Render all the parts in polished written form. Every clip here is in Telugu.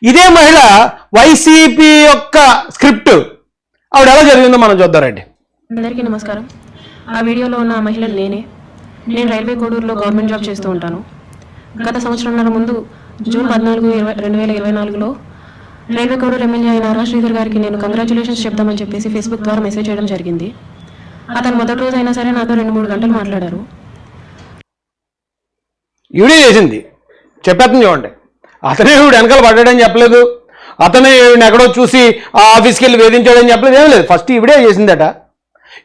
ఇదే మహిళ వైసీపీ యొక్క స్క్రిప్ట్ ఆవిడ ఎలా జరిగిందో మనం చూద్దామండి. అందరికీ నమస్కారం. ఆ వీడియోలో ఉన్న మహిళ నేను రైల్వే కోడూరులో గవర్నమెంట్ జాబ్ చేస్తూ ఉంటాను. గత సంవత్సరంన్నర ముందు జూన్ 14, 2024లో రైల్వే కోడూరు ఎమ్మెల్యే అయిన ఆర్ శ్రీధర్ గారికి నేను కంగ్రాచులేషన్స్ చెప్దామని చెప్పేసి ఫేస్బుక్ ద్వారా మెసేజ్ చేయడం జరిగింది. అతను మొదటి రోజు అయినా సరే నాతో 2-3 గంటలు మాట్లాడారు. ఈవిడే చేసింది చెప్పేస్తుంది చూడండి. అతనే ఈవిడ వెనకాల పడ్డాడని చెప్పలేదు, అతనే ఈవిడ ఎక్కడో చూసి ఆ ఆఫీస్కి వెళ్ళి వేధించాడని చెప్పలేదు, ఏం లేదు. ఫస్ట్ ఈవిడే చేసిందట.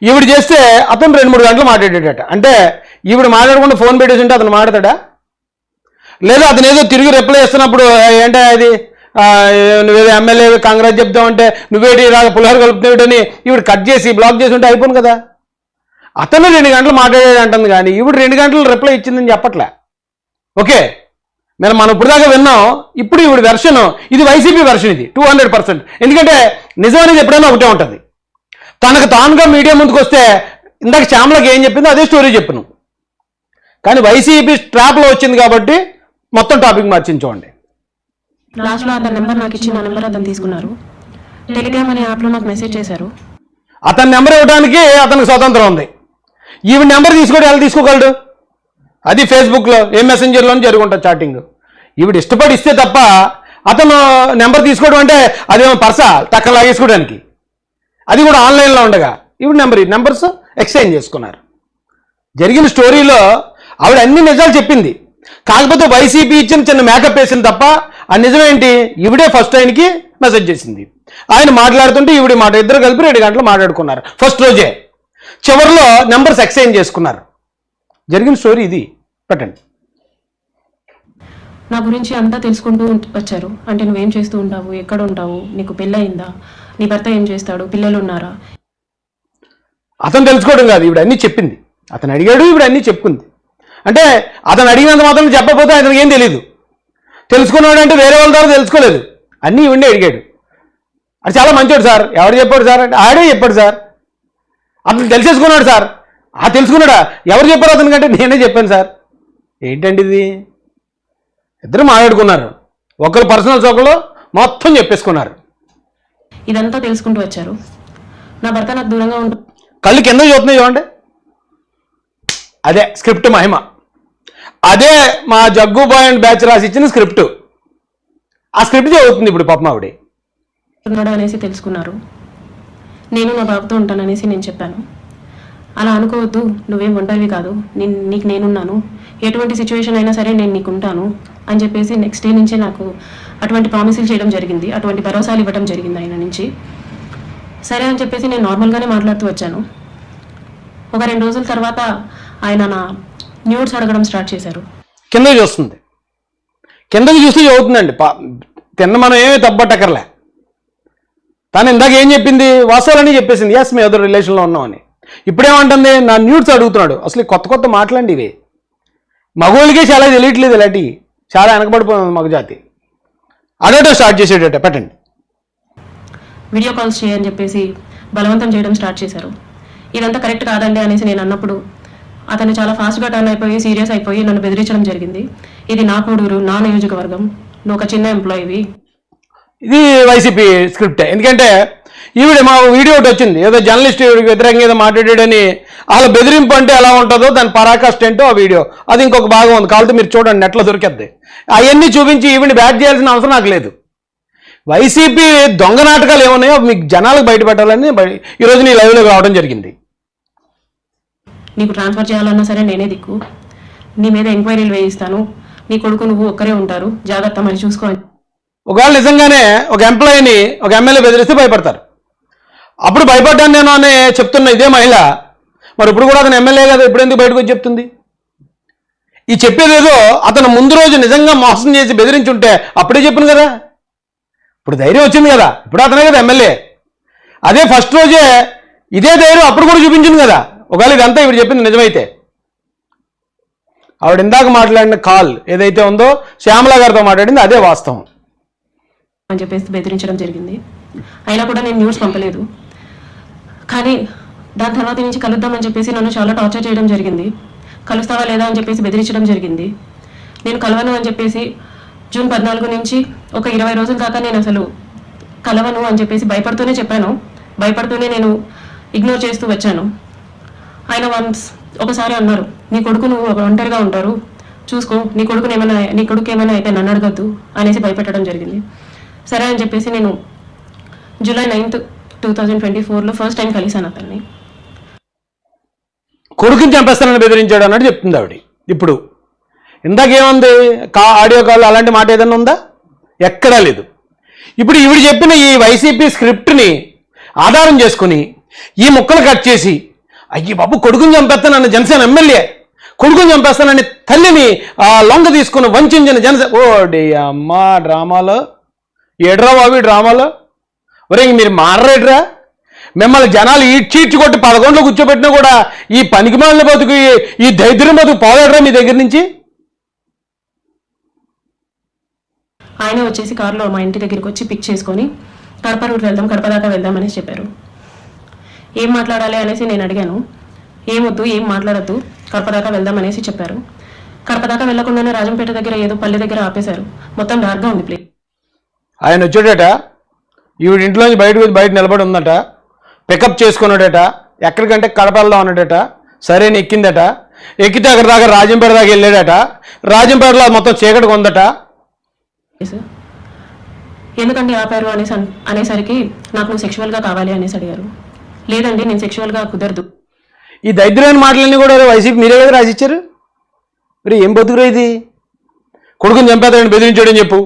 ఈవిడ చేస్తే అతను 2-3 గంటలు మాట్లాడేటట. అంటే ఈవిడ మాట్లాడకుండా ఫోన్ పెట్టేసి ఉంటే అతను మాట్లాడతాడా? లేదా అతను ఏదో తిరిగి రిప్లై ఇస్తున్నప్పుడు ఏంటో అది నువ్వేదో ఎమ్మెల్యే కాంగ్రెస్ చెప్తామంటే నువ్వేటి ఇలాగ పులిహోర కలుపుతావిడని ఈవిడ కట్ చేసి బ్లాక్ చేసి ఉంటే అయిపోను కదా. అతను 2 గంటలు మాట్లాడాడు అంటుంది, కానీ ఈవిడ 2 గంటలు రిప్లై ఇచ్చిందని చెప్పట్లే. ఓకే, మనం ఇప్పుడు దాకా విన్నాం. ఇప్పుడు ఈవిడ వెర్షన్, ఇది వైసీపీ వెర్షన్, ఇది 200%. ఎందుకంటే నిజం అనేది ఎప్పుడైనా ఒకటే ఉంటుంది. తనకు తానుగా మీడియా ముందుకు వస్తే ఇందాక శ్యామలకి ఏం చెప్పిందో అదే స్టోరీ చెప్పను, కానీ వైసీపీ ట్రాప్లో వచ్చింది కాబట్టి మొత్తం టాపిక్ మార్చింది చూడండి. లాస్ట్లో అతని నెంబర్ నాకు ఇచ్చిన నెంబర్ అతను తీసుకున్నారు. టెలిగ్రామ్ అనే యాప్లో నాకు మెసేజ్ చేశారు. అతని నెంబర్ ఇవ్వడానికి అతనికి స్వతంత్రం ఉంది. ఈవిడ నెంబర్ తీసుకోవడం ఎలా తీసుకోగలడు? అది ఫేస్బుక్లో ఏ మెసెంజర్లోనే జరుగుంటుంది చాటింగ్. ఈవిడ ఇష్టపడి ఇస్తే తప్ప అతను నెంబర్ తీసుకోవడం అంటే అదేమో పర్సా టక్క లాగేసుకోవడానికి, అది కూడా ఆన్లైన్లో ఉండగా ఈవిడ నెంబర్స్ ఎక్స్చేంజ్ చేసుకున్నారు. జరిగిన స్టోరీలో ఆవిడ అన్ని నిజాలు చెప్పింది. కాకపోతే వైసీపీ ఇచ్చిన చిన్న మేకప్ వేసింది తప్ప ఆ నిజమేంటి, ఈవిడే ఫస్ట్ ఆయనకి మెసేజ్ చేసింది. ఆయన మాట్లాడుతుంటే ఈవిడ మాట, ఇద్దరు కలిపి 2 గంటలు మాట్లాడుకున్నారు ఫస్ట్ రోజే. చివరిలో నెంబర్స్ ఎక్స్చేంజ్ చేసుకున్నారు. జరిగిన స్టోరీ ఇది. పెట్టండి. నా గురించి అంతా తెలుసుకుంటూ వచ్చారు. అంటే నువ్వేం చేస్తూ ఉంటావు, ఎక్కడ ఉంటావు, నీకు పెళ్ళయిందా, నీ భర్త ఏం చేస్తాడు, పిల్లలు ఉన్నారా. అతను తెలుసుకోవడం కాదు, ఈవిడ అన్నీ చెప్పింది. అతను అడిగాడు, ఈవిడ అన్నీ చెప్పుకుంది. అంటే అతను అడిగినంత మాత్రం చెప్పకపోతే అతనికి ఏం తెలియదు. తెలుసుకున్నాడు అంటే వేరే వాళ్ళ ద్వారా తెలుసుకోలేదు, అన్నీ ఈవిడే అడిగాడు. అది చాలా మంచోడు సార్. ఎవరు చెప్పాడు సార్ అంటే ఆడే చెప్పాడు సార్. అతను తెలిసేసుకున్నాడు సార్. తెలుసుకున్నాడా? ఎవరు చెప్పారు అతనికంటే నేనే చెప్పాను సార్. ఏంటండి ఇది? ఇద్దరు మాట్లాడుకున్నారు, ఒకరు పర్సనల్స్ ఒకళ్ళు మొత్తం చెప్పేసుకున్నారు. ఇదంతా తెలుసుకుంటూ వచ్చారు. నా భర్త నాకు దూరంగా ఉంటుంది. కళ్ళు కింద చూస్తున్నాయి చూడండి. అదే స్క్రిప్ట్ మహిమ. అదే మా జగ్గు బాయ్ అండ్ బ్యాచ్ రాసి ఇచ్చిన స్క్రిప్ట్. ఆ స్క్రిప్ట్ చదువుతుంది ఇప్పుడు పాపం ఆవిడ. అనేసి తెలుసుకున్నారు. నేను నా బాబుతో ఉంటాననేసి నేను చెప్పాను. అలా అనుకోవద్దు, నువ్వేం ఒంటరివి కాదు, నీకు నేనున్నాను, ఎటువంటి సిచ్యువేషన్ అయినా సరే నేను నీకు ఉంటాను అని చెప్పేసి నెక్స్ట్ డే నుంచే నాకు అటువంటి ప్రామిసులు చేయడం జరిగింది, అటువంటి భరోసాలు ఇవ్వడం జరిగింది ఆయన నుంచి. సరే అని చెప్పేసి నేను నార్మల్గానే మాట్లాడుతూ వచ్చాను. ఒక 2 రోజుల తర్వాత ఆయన నా న్యూడ్స్ అడగడం స్టార్ట్ చేశారు. కిందకి చూస్తుంది, కిందకి చూస్తే చదువుతుందండి. తిన్న మనం ఏమీ తప్పట్టక్కర్లే. తను ఇందాక ఏం చెప్పింది, వాస్తవాలని చెప్పేసింది. ఎస్ మీ అదర్ రిలేషన్లో ఉన్నామని. ఇప్పుడేమంటుంది, నా న్యూడ్స్ అడుగుతున్నాడు. అసలు కొత్త మాటలండి ఇవి. మగవాళ్ళకే చాలా తెలియట్లేదు, ఇలాంటివి చాలా వెనకబడిపోయింది మగజాతి. అడగటం స్టార్ట్ చేసేటట్ట. పెట్టండి. వీడియో కాల్స్ చేయని చెప్పేసి బలవంతం చేయడం స్టార్ట్ చేశారు. ఇదంతా కరెక్ట్ కాదండి అనేసి నేను అన్నప్పుడు అతను చాలా ఫాస్ట్గా టర్న్ అయిపోయి సీరియస్ అయిపోయి నన్ను బెదిరించడం జరిగింది. ఇది నా కోడూరు, నా నియోజకవర్గం, నువ్వు ఒక చిన్న ఎంప్లాయీవి. ఇది వైసీపీ స్క్రిప్టే. ఎందుకంటే ఈవిడ మా వీడియో ఒకటి వచ్చింది, ఏదో జర్నలిస్ట్ వ్యతిరేకంగా ఏదో మాట్లాడాడని. అలా బెదిరింపు అంటే ఎలా ఉంటుందో దాని పరాకాష్ట ఏంటో ఆ వీడియో, అది ఇంకొక భాగం ఉంది. కావాలంటే మీరు చూడండి, నెట్లో దొరికేద్ది. అవన్నీ చూపించి ఈవిడ బ్యాట్ చేయాల్సిన అవసరం నాకు లేదు. వైసీపీ దొంగ నాటకాలు ఏమున్నాయో మీకు జనాలకు బయట పెట్టాలని ఈరోజు నీ లైవ్లో రావడం జరిగింది. నీకు ట్రాన్స్ఫర్ చేయాలన్నా సరే నేనే దిక్కు, నీ మీద ఎంక్వైరీలు వేయిస్తాను, నీ కొడుకు నువ్వు ఒక్కరే ఉంటారు, జాగ్రత్త మరి చూసుకో. ఒకవేళ నిజంగానే ఒక ఎంప్లాయీని ఒక ఎమ్మెల్యే బెదిరిస్తే భయపడతారు. అప్పుడు భయపడ్డాను నేను అని చెప్తున్న ఇదే మహిళ మరి ఇప్పుడు కూడా అతను ఎమ్మెల్యే కదా, ఇప్పుడు ఎందుకు బయటకు వచ్చి చెప్తుంది? ఈ చెప్పేదేదో అతను ముందు రోజు నిజంగా మోసం చేసి బెదిరించుంటే అప్పుడే చెప్పను కదా. ఇప్పుడు ధైర్యం వచ్చింది కదా, ఇప్పుడు అతనే కదా ఎమ్మెల్యే. అదే ఫస్ట్ రోజే ఇదే ధైర్యం అప్పుడు కూడా చూపించింది కదా. ఒకవేళ ఇదంతా ఇప్పుడు చెప్పింది నిజమైతే. ఆవిడ ఇందాక మాట్లాడిన కాల్ ఏదైతే ఉందో శ్యామల గారితో మాట్లాడింది అదే వాస్తవం అని చెప్పేసి బెదిరించడం జరిగింది. అయినా కూడా నేను న్యూస్ పంపలేదు. కానీ దాని తర్వాత నుంచి కలుద్దామని చెప్పేసి నన్ను చాలా టార్చర్ చేయడం జరిగింది. కలుస్తావా లేదా అని చెప్పేసి బెదిరించడం జరిగింది. నేను కలవను అని చెప్పేసి జూన్ 14 నుంచి ఒక 20 రోజుల దాకా నేను అసలు కలవను అని చెప్పేసి భయపడుతూనే చెప్పాను. భయపడుతూనే నేను ఇగ్నోర్ చేస్తూ వచ్చాను. ఆయన ఒకసారి అన్నారు, నీ కొడుకు నువ్వు ఒంటరిగా ఉంటారు, చూసుకో, నీ కొడుకు ఏమైనా అయితే నన్ను అడగద్దు అనేసి భయపెట్టడం జరిగింది. సరే అని చెప్పేసి నేను జూలై 9th 2024లో ఫస్ట్ టైం కలిశాను అతన్ని. కొడుకుని చంపేస్తానని బెదిరించాడు అన్నట్టు చెప్తుంది ఆవిడ. ఇప్పుడు ఇందాకేముంది, ఆడియో కాల్ అలాంటి మాట ఏదైనా ఉందా? ఎక్కడా లేదు. ఇప్పుడు ఈవిడ చెప్పిన ఈ వైసీపీ స్క్రిప్ట్ని ఆధారం చేసుకుని ఈ ముక్కలు కట్ చేసి, అయ్యి బాబు కొడుకుని చంపేస్తానన్న జనసేన ఎమ్మెల్యే, కొడుకుని చంపేస్తానని తల్లిని లొంగ తీసుకుని వంచిన జనసేన, ఓడి అమ్మ డ్రామాలో ఏడ్రా బాబు ఈ డ్రామాలో. ఒరే మీరు మారరేట్రా? మిమ్మల్ని జనాలు చీడ్చి కొట్టి 11లో కూర్చోబెట్టినా కూడా ఈ పనికిమాలిన బతుకు, ఈ దరిద్రం బతుకు పోలేడరా మీ దగ్గర నుంచి? ఆయన వచ్చేసి కారులో మా ఇంటి దగ్గరికి వచ్చి పిక్ చేసుకొని కడప రూట్ వెళ్దాం, కడప దాకా వెళ్దాం అనేసి చెప్పారు. ఏం మాట్లాడాలి అనేసి నేను అడిగాను. ఏమొద్దు, ఏం మాట్లాడద్దు, కడప దాకా వెళ్దాం అనేసి చెప్పారు. కడప దాకా వెళ్లకుండానే రాజంపేట దగ్గర ఏదో పల్లె దగ్గర ఆపేశారు. మొత్తం డార్క్గా ఉంది ప్లేస్. ఆయన వచ్చాడట, ఈవిడ ఇంట్లోంచి బయట నిలబడి ఉందట, పికప్ చేసుకున్నాడట, ఎక్కడికంటే కడప వెళ్దాం అన్నాడట. సరే ఎక్కిందట, ఎక్కితే అక్కడ దాకా రాజంపేట దాకా వెళ్ళాడట. రాజంపేటలో మొత్తం చీకటిగా ఉందట. ఎందుకంటే ఆపారు అనేసరికి నాకు నువ్వు సెక్షువల్గా కావాలి అనేసి అడిగారు. లేదండి నేను సెక్షువల్గా కుదరదు. ఈ దరిద్రమైన మాటలన్నీ కూడా వైసీపీ మీరే కదా రాసిచ్చారు. మరి ఏం బతుకురా ఇది? కొడుకుని చంపేతాడని బెదిరించాడని చెప్పు,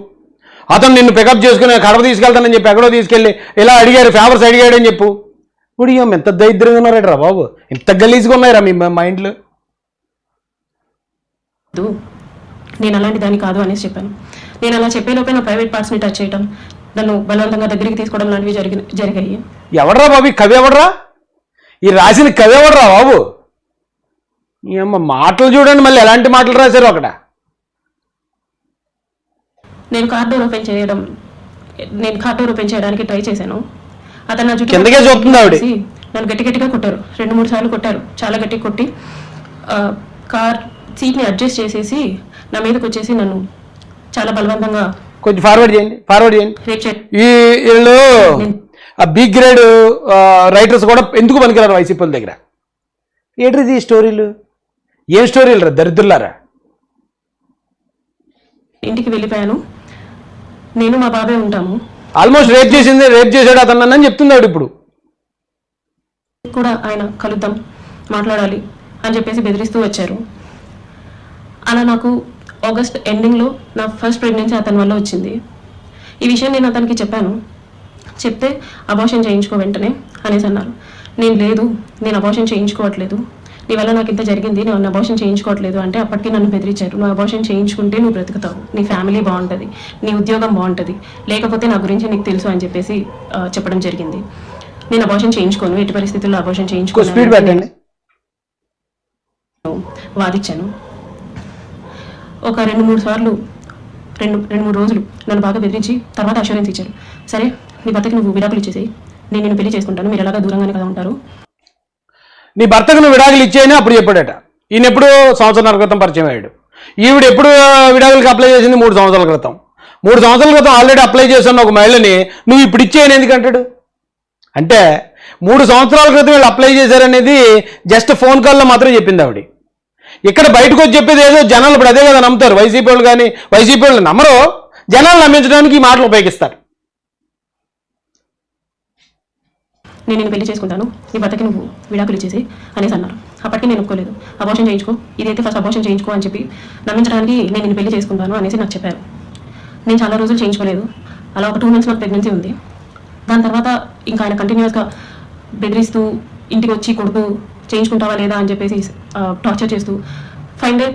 అతను నిన్ను పికప్ చేసుకుని కడప తీసుకెళ్తానని చెప్పి ఎక్కడో తీసుకెళ్ళి ఇలా అడిగారు, ఫేవర్స్ అడిగాడని చెప్పు. ఇప్పుడు ఎంత దరిద్రంగా ఉన్నారట్రా బాబు, ఎంత గలీజ్గా ఉన్నాయిరా మీ మైండ్లో. నేను అలాంటి దాన్ని కాదు అనేసి చెప్పాను. నేను అలా చెప్పేలోపే నా ప్రైవేట్ పార్ట్స్ని టచ్ చేయడం, నన్ను బలవంతంగా దగ్గరికి తీసుకోవడం లాంటివి జరిగాయి. ఎవడరా బాబు ఈ కవి? ఎవడరా ఈ రాసిన కవి? ఎవడరా బాబు? ఈ అమ్మ మాటలు చూడండి, మళ్ళీ ఎలాంటి మాటలు రాశారు అక్కడ. నేను కార్ డోర్ ఓపెన్ చేయడానికి ట్రై చేశాను. అతను నా జుట్టు కిందకే చూస్తుంది ఆవిడ. నన్ను గట్టిగా కొట్టారు, 2-3 సార్లు కొట్టారు, చాలా గట్టి కొట్టి కార్ సీట్ని అడ్జస్ట్ చేసేసి నా మీదకి వచ్చేసి నన్ను చాలా బలవంతంగా కొంచెం ఫార్వర్డ్ చేయండి. ఈ వీళ్ళు బి గ్రేడ్ రైటర్స్ కూడా ఎందుకు పనికిరారు వైసీపీ దగ్గర? ఏంటిది స్టోరీలు? ఏం స్టోరీలు రా దరిద్రులారా? ఇంటికి వెళ్ళిపోయాను, నేను మా బాబాయ్ ఉంటాము. ఆల్మోస్ట్ రేప్ చేశాడు అతను అని చెప్తుంది ఆవిడ. ఇప్పుడు కూడా ఆయన కలుద్దాం, మాట్లాడాలి అని చెప్పేసి బెదిరిస్తూ వచ్చారు. అలా నాకు ఆగస్ట్ ఎండింగ్లో నా ఫస్ట్ ప్రెగ్నెన్సీ అతని వల్ల వచ్చింది. ఈ విషయం నేను అతనికి చెప్పాను. చెప్తే అబార్షన్ చేయించుకో వెంటనే అనేసి అన్నారు. నేను అబార్షన్ చేయించుకోవట్లేదు, నీ వల్ల నాకు ఇంత జరిగింది, నేను అబార్షన్ చేయించుకోవట్లేదు అంటే అప్పటికి నన్ను బెదిరించారు. నువ్వు అబార్షన్ చేయించుకుంటే నువ్వు బ్రతుకుతావు, నీ ఫ్యామిలీ బాగుంటుంది, నీ ఉద్యోగం బాగుంటుంది, లేకపోతే నా గురించి నీకు తెలుసు అని చెప్పేసి చెప్పడం జరిగింది. నేను అబార్షన్ చేయించుకోను, ఎట్టి పరిస్థితుల్లో అబార్షన్ చేయించుకోను వాదిచ్చాను. ఒక 2-3 సార్లు 2-3 రోజులు నన్ను బాగా బెదిరించి తర్వాత అష్యూరెన్స్ ఇచ్చారు. సరే నీ భర్తకి నువ్వు విడాకులు ఇచ్చేసి నేను నిన్ను పెళ్లి చేసుకుంటాను, మీరు ఎలాగా దూరంగానే కదా ఉంటారు, నీ భర్తకు నువ్వు విడాకులు ఇచ్చేయని అప్పుడు చెప్పాడట. ఈయన ఎప్పుడు 1.5 సంవత్సరాల క్రితం పరిచయం అయ్యాడు. ఈవిడ ఎప్పుడు విడాకులకి అప్లై చేసింది? 3 సంవత్సరాల క్రితం. 3 సంవత్సరాల క్రితం ఆల్రెడీ అప్లై చేస్తున్న ఒక మహిళని నువ్వు ఇప్పుడు ఇచ్చేయని ఎందుకంటాడు? అంటే 3 సంవత్సరాల క్రితం వీళ్ళు అప్లై చేశారనేది జస్ట్ ఫోన్ కాల్లో మాత్రం చెప్పింది ఆవిడ. ఇక్కడ బయటకు వచ్చి చెప్పేది ఏదో జనాలు ఇప్పుడు అదే కదా నమ్ముతారు. వైసీపీ వాళ్ళు కానీ వైసీపీ వాళ్ళు నమ్మరు, జనాలు నమ్మించడానికి ఈ మాటలు ఉపయోగిస్తారు. నేను నిన్ను పెళ్లి చేసుకుంటాను, నీ భర్తకి నువ్వు విడాకులు ఇచ్చేసి అనేసి అన్నారు. అప్పటికి నేను ఒప్పుకోలేదు. అబార్షన్ చేయించుకో, ఇదైతే ఫస్ట్ అబార్షన్ చేయించుకో అని చెప్పి నమ్మించడానికి నేను నిన్ను పెళ్లి చేసుకుంటాను అనేసి నాకు చెప్పారు. నేను చాలా రోజులు చేయించుకోలేదు. అలా ఒక 2 months నాకు ప్రెగ్నెన్సీ ఉంది. దాని తర్వాత ఇంకా ఆయన కంటిన్యూస్గా బెదిరిస్తూ ఇంటికి వచ్చి కొడుకు చేయించుకుంటావా లేదా అని చెప్పేసి టార్చర్ చేస్తూ ఫైన్ డే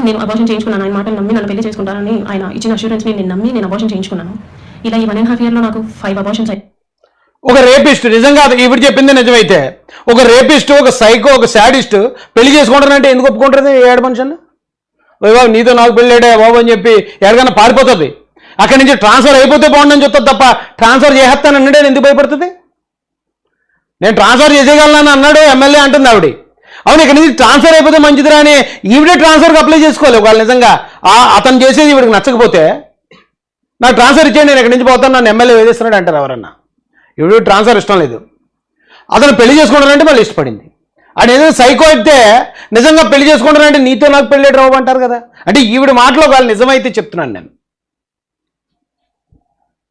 నేను అబార్షన్ చేయించుకున్నాను. ఆయన మాటలు నమ్మి నన్ను పెళ్లి చేసుకుంటానని ఆయన ఇచ్చిన అష్యూరెన్స్ని నేను నమ్మి నేను అబార్షన్ చేయించుకున్నాను. ఇలా ఈ 1.5 yearలో నాకు 5 అబార్షన్స్ అయ్యాయి. ఒక రేపిస్ట్, నిజంగా ఇప్పుడు చెప్పింది నిజమైతే, ఒక రేపిస్ట్, ఒక సైకో, ఒక శాడిస్ట్ పెళ్లి చేసుకుంటానంటే ఎందుకు ఒప్పుకుంటుంది? ఏడు మనుషులు బాబు నీతో నాకు పెళ్ళాడే బాబు అని చెప్పి ఎక్కడికైనా పారిపోతుంది. అక్కడి నుంచి ట్రాన్స్ఫర్ అయిపోతే బాగుండని చెప్తుంది తప్ప ట్రాన్స్ఫర్ చేసేస్తానన్నాడే ఎందుకు భయపడుతుంది? నేను ట్రాన్స్ఫర్ చేసేయగలను అన్నాడు ఎమ్మెల్యే అంటుంది ఆవిడ. అవును, ఇక్కడ నుంచి ట్రాన్స్ఫర్ అయిపోతే మంచిదిరా అని ఈవిడే ట్రాన్స్ఫర్కి అప్లై చేసుకోవాలి. ఒకవేళ నిజంగా అతను చేసేది ఈవిడికి నచ్చకపోతే నాకు ట్రాన్స్ఫర్ ఇచ్చేయండి, నేను ఇక్కడి నుంచి పోతాను, నన్ను ఎమ్మెల్యే వేధిస్తున్నాడు అంటారు ఎవరన్నా. ఇప్పుడు ట్రాన్స్ఫర్ ఇష్టం లేదు, అతను పెళ్లి చేసుకుంటానంటే మళ్ళీ ఇష్టపడింది. అది ఏదైనా సైకో అయితే నిజంగా పెళ్లి చేసుకుంటానంటే నీతో నాకు పెళ్ళి రావు అంటారు కదా. అంటే ఈవిడ మాటలో వాళ్ళు నిజమైతే చెప్తున్నాను నేను.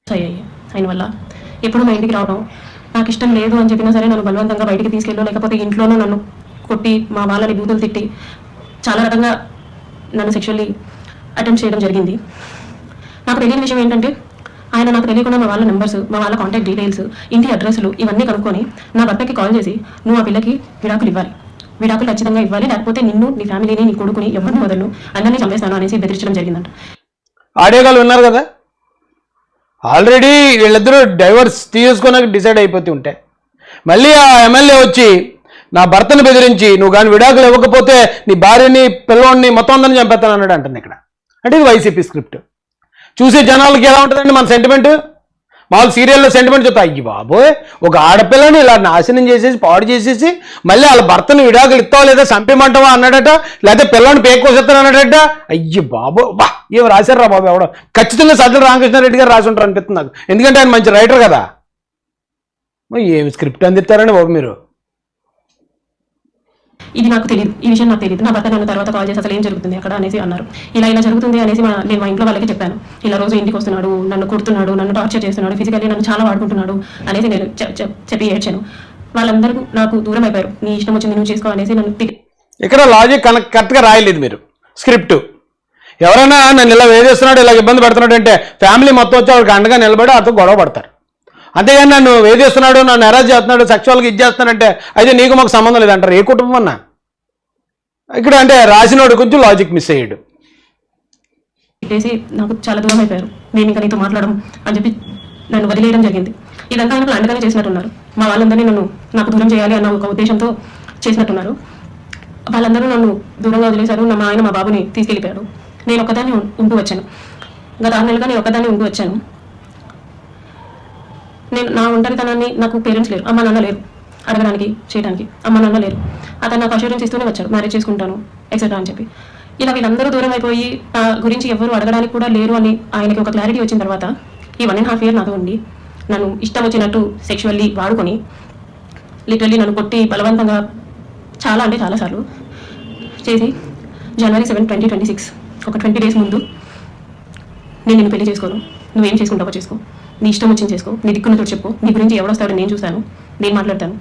అయ్యాయి ఆయన వల్ల ఎప్పుడు మా ఇంటికి రావడం, నాకు ఇష్టం లేదు అని చెప్పినా సరే నన్ను బలవంతంగా బయటికి తీసుకెళ్ళో, లేకపోతే ఇంట్లోనూ నన్ను కొట్టి మా వాళ్ళని బూతులు తిట్టి చాలా రకంగా నన్ను సెక్షువల్లీ అటెంప్ట్ చేయడం జరిగింది. నాకు తెలియని విషయం ఏంటంటే ఆయన నాకు తెలియకుండా మా వాళ్ళ నెంబర్స్, మా వాళ్ళ కాంటాక్ట్ డీటెయిల్స్, ఇంటి అడ్రస్లు ఇవన్నీ కనుక్కొని నా భర్తకి కాల్ చేసి నువ్వు ఆ పిల్లకి విడాకులు ఇవ్వాలి, విడాకులు ఖచ్చితంగా ఇవ్వాలి, లేకపోతే నిన్ను, నీ ఫ్యామిలీని, నీ కొడుకుని ఎవరిని వదలను, అందరినీ చంపేస్తాను అనేసి బెదిరించడం జరిగిందంట. ఆడియోగాలు విన్నారు కదా. ఆల్రెడీ వీళ్ళిద్దరూ డైవర్స్ తీసుకున్నాక డిసైడ్ అయిపోతూ ఉంటే మళ్ళీ ఆ ఎమ్మెల్యే వచ్చి నా భర్తను బెదిరించి నువ్వు కానీ విడాకులు ఇవ్వకపోతే నీ భార్యని, పిల్లోడిని మొత్తం అందరిని చంపేస్తాను అన్నాడు అంటుంది ఇక్కడ. అంటే ఇది వైసీపీ స్క్రిప్ట్. చూసే జనాలకి ఎలా ఉంటుందండి మన సెంటిమెంట్? మామూలు సీరియల్లో సెంటిమెంట్ చెప్తా, అయ్యి బాబోయ్ ఒక ఆడపిల్లని ఇలా నాశనం చేసేసి పాడు చేసేసి మళ్ళీ వాళ్ళ భర్తను విడాకులు ఇస్తావా లేదా చంపేమంటావా అన్నాడట, లేదా పిల్లని పేకోసేస్తాను అన్నాడట. అయ్యి బాబో బా ఏం రాశారు రా బాబు ఎవడో. ఖచ్చితంగా సజ్జల రామకృష్ణారెడ్డి గారు రాసి ఉంటారు అనిపిస్తుంది నాకు, ఎందుకంటే ఆయన మంచి రైటర్ కదా. ఏమి స్క్రిప్ట్ అందిస్తారని బాబు మీరు. ఇది నాకు తెలియదు, ఈ విషయం నాకు తెలియదు. నా భర్త నన్ను తర్వాత కాల్ చేసి అసలు ఏం జరుగుతుంది అక్కడ అనేసి అన్నారు. ఇలా జరుగుతుంది అనేసి నేను మా ఇంట్లో వాళ్ళకి చెప్పాను. ఇలా రోజు ఇంటికి వస్తున్నాడు, నన్ను కొడుతున్నాడు, నన్ను టార్చర్ చేస్తున్నాడు, ఫిజికల్లీ నన్ను చాలా వాడుకుంటున్నాడు అనేసి నేను చెప్పి ఏడ్చాను. వాళ్ళందరూ నాకు దూరం అయిపోయారు. నీ ఇష్టం వచ్చింది నువ్వు చేసుకో అనేసి నన్ను ఇక్కడ లాజిక్ కరెక్ట్గా రాయలేదు మీరు స్క్రిప్ట్. ఎవరైనా నన్ను ఇలా వేధిస్తున్నాడు, ఇలా ఇబ్బంది పెడుతున్నాడు అంటే ఫ్యామిలీ మొత్తం వచ్చి వాళ్ళకి అండగా నిలబడి అతను గొడవ పడతారు. అంతేగాని నన్ను వేధిస్తున్నాడు, నన్ను అరెస్ట్ చేస్తున్నాడు, సెక్షువల్గా ఇది చేస్తున్నాడంటే అయితే నీకు మాకు సంబంధం లేదంటారు. ఏ కుటుంబం అన్నా ఇక్కడ అంటే రాసినోడు కొంచెం లాజిక్ మిస్ అయ్యాడు. పెట్టేసి నాకు చాలా దూరం అయిపోయారు. నేను ఇంకా నీతో మాట్లాడడం అని చెప్పి నన్ను వదిలేయడం జరిగింది. ఇదంతా ఆయన ప్లాన్గానే చేసినట్టున్నారు. మా వాళ్ళందరినీ నాకు దూరం చేయాలి అన్న ఒక ఉద్దేశంతో చేసినట్టున్నారు. వాళ్ళందరూ నన్ను దూరంగా వదిలేశారు. మా ఆయన మా బాబుని తీసుకెళ్ళిపోయాడు. నేను ఒక్కదాన్ని ఉంటూ వచ్చాను. గత 6 నెలలుగా నేను ఒక్కదాన్ని ఉంటూ వచ్చాను. నేను నా ఒంటరితనాన్ని, నాకు పేరెంట్స్ లేరు, అమ్మ నాన్న లేరు అడగడానికి చేయడానికి, అమ్మ నాన్న లేరు. అతను నాకు అష్యూరెన్స్ ఇస్తూనే వచ్చాడు, మ్యారేజ్ చేసుకుంటాను ఎక్సెట్రా అని చెప్పి. ఇలా వీళ్ళందరూ దూరం అయిపోయి నా గురించి ఎవరు అడగడానికి కూడా లేరు అని ఆయనకి ఒక క్లారిటీ వచ్చిన తర్వాత ఈ 1.5 year నాతో ఉండి నన్ను ఇష్టం వచ్చినట్టు సెక్షువల్లీ వాడుకొని లిటరల్లీ నన్ను కొట్టి బలవంతంగా చాలా అంటే చాలాసార్లు చేసి January 7, 2026 ఒక 20 days ముందు నేను నిన్ను పెళ్లి చేసుకోను, నువ్వేం చేసుకుంటావో చేసుకో, నీ ఇష్టం వచ్చింది చేసుకో, నీ దిక్కున చోటు చెప్పు, నీ గురించి ఎవడొస్తాడో నేను చూస్తాను, నేను మాట్లాడతాను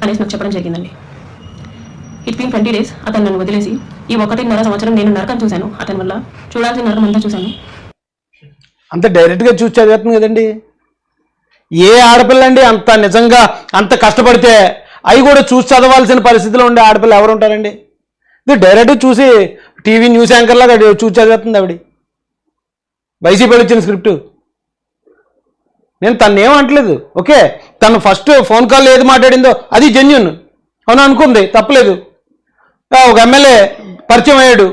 అనేసి నాకు చెప్పడం జరిగిందండి. ఇట్ బీన్ 20 days అతను నన్ను వదిలేసి ఈ 1.5 సంవత్సరం నేను నరకం చూశాను. అతని వల్ల చూడాల్సిన నరకం అంతా చూశాను. అంత డైరెక్ట్గా చూసి చదివేస్తుంది కదండి. ఏ ఆడపిల్ల అండి అంత నిజంగా అంత కష్టపడితే అవి కూడా చూసి చదవాల్సిన పరిస్థితిలో ఉండే ఆడపిల్ల ఎవరు ఉంటారండి? ఇది డైరెక్ట్గా చూసి టీవీ న్యూస్ యాంకర్ లాగా చూసి చదివేస్తుంది ఆవిడ. వైసీపీ ఇచ్చిన స్క్రిప్ట్. నేను తను ఏమంటలేదు, ఓకే తను ఫస్ట్ ఫోన్ కాల్లో ఏది మాట్లాడిందో అది జెన్యూన్ అవును అనుకుంది, తప్పలేదు. ఒక ఎమ్మెల్యే పరిచయం అయ్యాడు,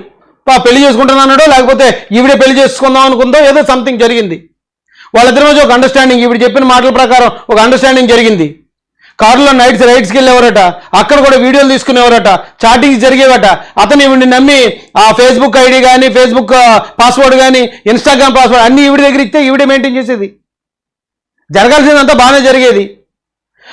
పెళ్లి చేసుకుంటున్నాడో లేకపోతే ఈవిడే పెళ్లి చేసుకుందాం అనుకుందో ఏదో సంథింగ్ జరిగింది. వాళ్ళిద్దరి మధ్య ఒక అండర్స్టాండింగ్, ఈవిడ చెప్పిన మాటల ప్రకారం ఒక అండర్స్టాండింగ్ జరిగింది. కారులో రైడ్స్కి వెళ్ళేవారట, అక్కడ కూడా వీడియోలు తీసుకునేవారట, చాటింగ్స్ జరిగేవట. అతను ఈవిడిని నమ్మి ఆ ఫేస్బుక్ ఐడి కానీ, ఫేస్బుక్ పాస్వర్డ్ కానీ, ఇన్స్టాగ్రామ్ పాస్వర్డ్ అన్నీ ఈవిడ దగ్గర ఇస్తే ఈవిడే మెయింటైన్ చేసేది. జరగాల్సిందంతా బాగానే జరిగేది.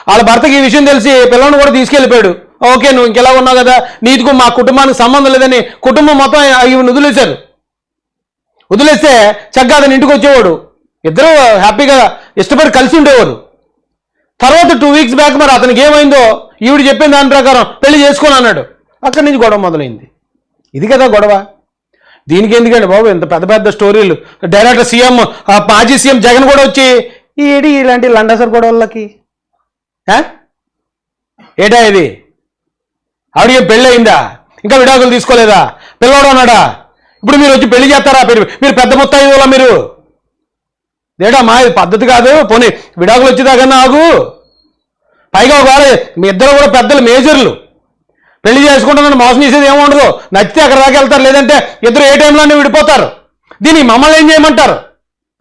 వాళ్ళ భర్తకి ఈ విషయం తెలిసి పిల్లలను కూడా తీసుకెళ్ళిపోయాడు. ఓకే నువ్వు ఇంకెలా ఉన్నావు కదా, నీకు మా కుటుంబానికి సంబంధం లేదని కుటుంబం మొత్తం ఈవిని వదిలేశారు. వదిలేస్తే చక్కగా అతని ఇంటికి వచ్చేవాడు, ఇద్దరు హ్యాపీగా ఇష్టపడి కలిసి ఉండేవారు. తర్వాత 2 weeks బ్యాక్ మరి అతనికి ఏమైందో ఈవిడ చెప్పిన దాని ప్రకారం పెళ్లి చేసుకొని అన్నాడు. అక్కడి నుంచి గొడవ మొదలైంది. ఇది కదా గొడవ. దీనికి ఎందుకండి బాబు ఇంత పెద్ద పెద్ద స్టోరీలు? డైరెక్టర్ సీఎం, మాజీ సీఎం జగన్ కూడా వచ్చి ఇలాంటి లండసర్ గొడవలకి ఏటా ఇది? ఆవిడ పెళ్ళి అయిందా? ఇంకా విడాకులు తీసుకోలేదా? పిల్లవాడు ఉన్నాడా? ఇప్పుడు మీరు వచ్చి పెళ్లి చేస్తారా? మీరు పెద్ద మొత్తం మీరు ఏటా మా ఇది పద్ధతి కాదు. పోనీ విడాకులు వచ్చేదాకా ఆగు. పైగా ఒకవేళ మీ ఇద్దరు కూడా పెద్దలు మేజర్లు, పెళ్లి చేసుకుంటానని మోసం చేసేది ఏమో ఉండదు. నచ్చితే అక్కడ దాకా వెళ్తారు, లేదంటే ఇద్దరు ఏ టైంలోనే విడిపోతారు. దీన్ని మమ్మల్ని ఏం చేయమంటారు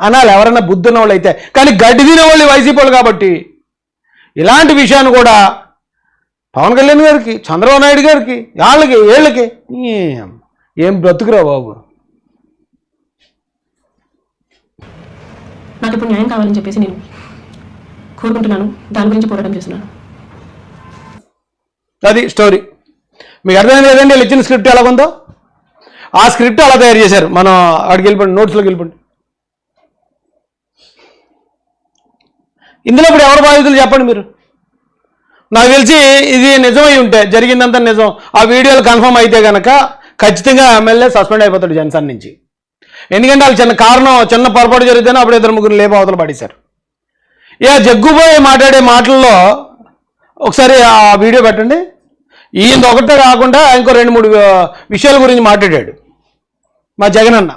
అనాలి ఎవరైనా బుద్ధి ఉన్న వాళ్ళు అయితే. కానీ గడ్డి తినేవాళ్ళు వైసీపీ వాళ్ళు కాబట్టి ఇలాంటి విషయాన్ని కూడా పవన్ కళ్యాణ్ గారికి, చంద్రబాబు నాయుడు గారికి, వీళ్ళకి ఏం బ్రతుకురా బాబు. నాకు ఇప్పుడు న్యాయం కావాలని చెప్పేసి నేను కోరుకుంటున్నాను. దాని గురించి పోరాటం చేస్తున్నాను. అది స్టోరీ. మీకు అర్థమైంది కదండి వీళ్ళు ఇచ్చిన స్క్రిప్ట్ ఎలాగుందో? ఆ స్క్రిప్ట్ అలా తయారు చేశారు. మనం అక్కడికి వెళ్ళిపోండి, నోట్స్లోకి వెళ్ళిపోండి. ఇందులో ఇప్పుడు ఎవరు బాధితులు చెప్పండి మీరు? నాకు తెలిసి ఇది నిజమై ఉంటే, జరిగిందంతా నిజం, ఆ వీడియోలు కన్ఫర్మ్ అయితే కనుక ఖచ్చితంగా ఎమ్మెల్యే సస్పెండ్ అయిపోతాడు జనసేన నుంచి. ఎందుకంటే వాళ్ళు చిన్న పొరపాటు జరిగితేనే అప్పుడు 2-3 లేపు అవతల పడేశారు. ఇక జగ్గుబోయి మాట్లాడే మాటల్లో ఒకసారి ఆ వీడియో పెట్టండి. ఈయన ఒకటే కాకుండా ఇంకో 2-3 విషయాల గురించి మాట్లాడాడు మా జగన్ అన్న.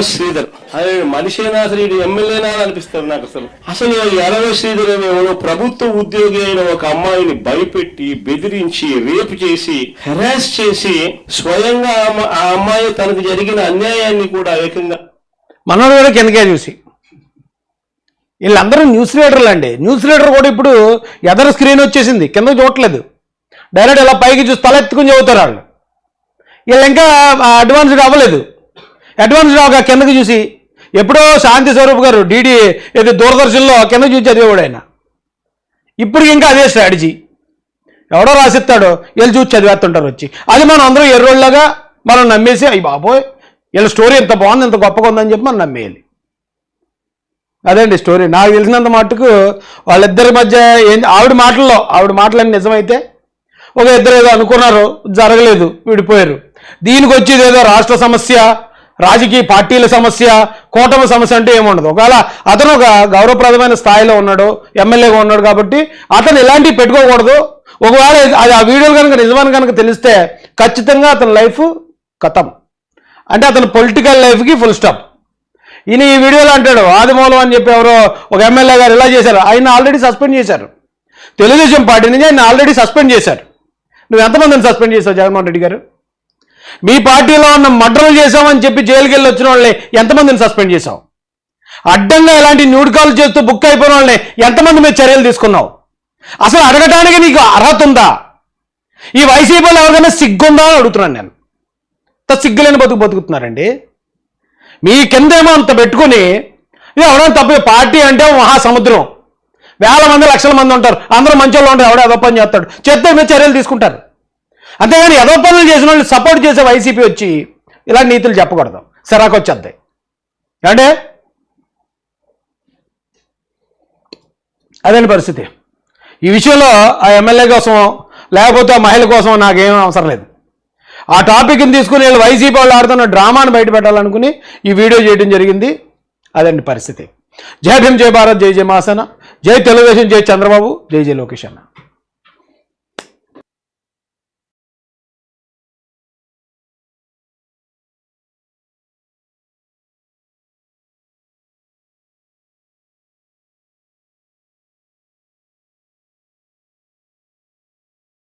శ్రీధర్ అదే మనిషైనా అసలు ఇది ఎమ్మెల్యేనా అని అనిపిస్తారు నాకు. అసలు ఎలవ శ్రీధర్ అనేవాడు ప్రభుత్వ ఉద్యోగి అయిన ఒక అమ్మాయిని భయపెట్టి బెదిరించి రేపు చేసి హెరాస్ చేసి స్వయంగా ఆ అమ్మాయి తనకు జరిగిన అన్యాయాన్ని కూడా ఏకంగా మనోడు కూడా కిందకే చూసి, వీళ్ళందరూ న్యూస్ రీడర్లు అండి. న్యూస్ రీడర్ కూడా ఇప్పుడు ఎదరు స్క్రీన్ వచ్చేసింది, కింద చూడట్లేదు, డైరెక్ట్ ఇలా పైకి చూసి తలెత్తుకుని చదువుతారు వాళ్ళు. వీళ్ళు ఇంకా అడ్వాన్స్డ్ అవ్వలేదు. అడ్వాన్స్డ్ అవగా కిందకి చూసి, ఎప్పుడో శాంతి స్వరూప్ గారు డీడీ ఏదో దూరదర్శన్లో కింద చూసి చదివేవాడు ఆయన. ఇప్పుడు ఇంకా అదే స్ట్రాటజీ, ఎవడో రాసిస్తాడో వీళ్ళు చూసి చదివేస్తుంటారు వచ్చి. అది మనం అందరూ ఎర్రోళ్ళగా మనం నమ్మేసి, అయ్యి బాబోయ్ వీళ్ళ స్టోరీ ఎంత బాగుంది, ఎంత గొప్పగా ఉందని చెప్పి మనం నమ్మేయాలి. అదేండి స్టోరీ. నాకు తెలిసినంత మట్టుకు వాళ్ళిద్దరి మధ్య ఆవిడ మాటలన్నీ నిజమైతే, ఒక ఇద్దరు ఏదో అనుకున్నారు, జరగలేదు, విడిపోయారు. దీనికి వచ్చేది ఏదో రాష్ట్ర సమస్య, రాజకీయ పార్టీల సమస్య, కూటమి సమస్య అంటే ఏముండదు. ఒకవేళ అతను ఒక గౌరవప్రదమైన స్థాయిలో ఉన్నాడు, ఎమ్మెల్యేగా ఉన్నాడు కాబట్టి అతను ఇలాంటివి పెట్టుకోకూడదు. ఒకవేళ అది ఆ వీడియోలు కనుక నిజమని కనుక తెలిస్తే ఖచ్చితంగా అతని లైఫ్ ఖతం, అంటే అతని పొలిటికల్ లైఫ్కి ఫుల్ స్టాప్. ఈయన ఈ వీడియోలో అంటాడు ఆదిమూలం అని చెప్పి ఎవరో ఒక ఎమ్మెల్యే గారు ఇలా చేశారు, ఆయన ఆల్రెడీ సస్పెండ్ చేశారు. తెలుగుదేశం పార్టీ నుంచి ఆయన ఆల్రెడీ సస్పెండ్ చేశారు. నువ్వు ఎంతమందిని సస్పెండ్ చేశావు జగన్మోహన్ రెడ్డి గారు? మీ పార్టీలో ఉన్న మర్డర్లు చేసామని చెప్పి జైలుకి వెళ్ళి వచ్చిన వాళ్ళని ఎంతమందిని సస్పెండ్ చేశావు? అడ్డంగా ఇలాంటి న్యూడ్ కాల్ చేస్తూ బుక్ అయిపోయిన వాళ్ళని ఎంతమంది మీద చర్యలు తీసుకున్నావు? అసలు అడగటానికి నీకు అర్హత ఉందా? ఈ వైసీపీలో ఎవరికైనా సిగ్గుందా అని అడుగుతున్నాను నేను. అంత సిగ్గులేని బతుకుతున్నారండి. మీ కిందేమో అంత పెట్టుకుని ఇది ఎవరైనా తప్ప. పార్టీ అంటే మహాసముద్రం, వేల మంది లక్షల మంది ఉంటారు, అందరూ మంచోళ్ళు ఉంటారు, ఎవడో ఏదో పని చేస్తే మీద చర్యలు తీసుకుంటారు. అంతేగాని ఏదో పనులు చేసిన వాళ్ళు సపోర్ట్ చేసే వైసీపీ వచ్చి ఇలా నీతులు చెప్పకూడదు, సిరాకు వచ్చేద్దాయి. అంటే అదేంటి పరిస్థితి. ఈ విషయంలో ఆ ఎమ్మెల్యే కోసం లేకపోతే ఆ మహిళ కోసం నాకేం అవసరం లేదు. ఆ టాపిక్ని తీసుకుని వీళ్ళు వైసీపీ వాళ్ళు ఆడుతున్న డ్రామాను బయట పెట్టాలనుకుని ఈ వీడియో చేయడం జరిగింది. అదండి పరిస్థితి. జై భీమ్, జై భారత్, జై జై మాసన, జై తెలుగుదేశం, జై చంద్రబాబు, జై జై లోకేష్ అన్న.